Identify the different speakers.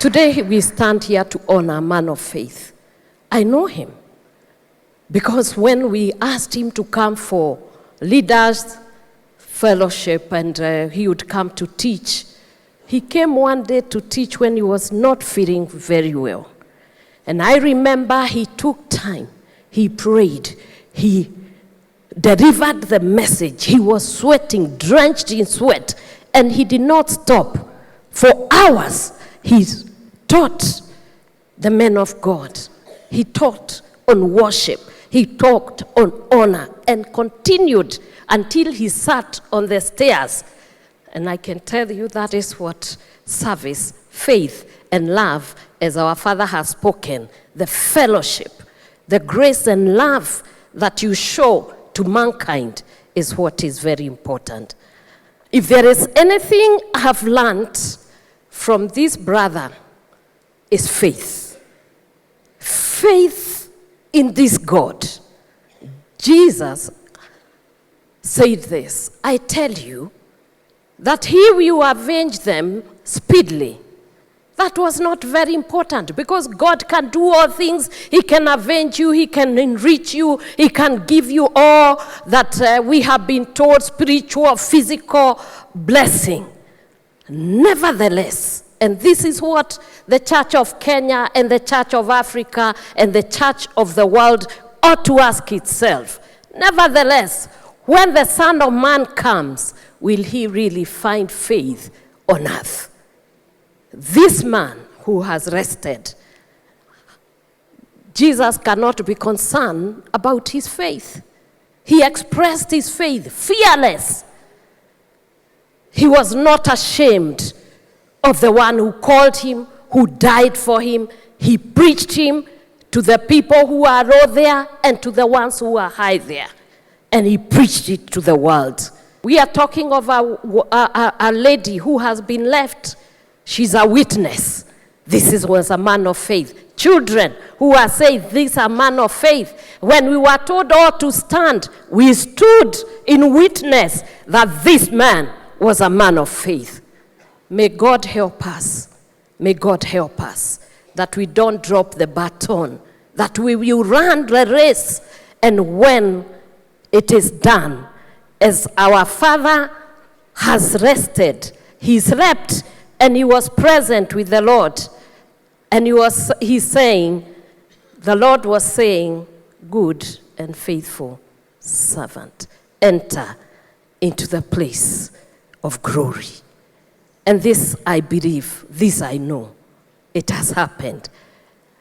Speaker 1: Today we stand here to honor a man of faith. I know him because when we asked him to come for leaders fellowship and he would come to teach, he came one day to teach when he was not feeling very well. And I remember he took time, he prayed, he delivered the message. He was sweating, drenched in sweat, and he did not stop. For hours, he taught the men of God. He taught on worship. He talked on honor and continued until he sat on the stairs. And I can tell you that is what service, faith, and love, as our Father has spoken, the fellowship, the grace and love that you show to mankind is what is very important. If there is anything I have learned from this brother, is faith. Faith in this God. Jesus said this, I tell you that he will avenge them speedily. That was not very important because God can do all things. He can avenge you. He can enrich you. He can give you all that we have been told, spiritual, physical blessing. Nevertheless, and this is what the Church of Kenya and the Church of Africa and the Church of the world ought to ask itself. Nevertheless, when the Son of Man comes, will he really find faith on earth? This man who has rested, Jesus cannot be concerned about his faith. He expressed his faith, fearless. He was not ashamed of the one who called him, who died for him. He preached him to the people who are low there and to the ones who are high there. And he preached it to the world. We are talking of a lady who has been left. She's a witness. This was a man of faith. Children who are saying, this is a man of faith. When we were told all to stand, we stood in witness that this man was a man of faith. May God help us. May God help us that we don't drop the baton, that we will run the race, and when it is done, as our Father has rested, he slept and he was present with the Lord. And he's saying, the Lord was saying, good and faithful servant, enter into the place of glory. And this I believe, this I know, it has happened.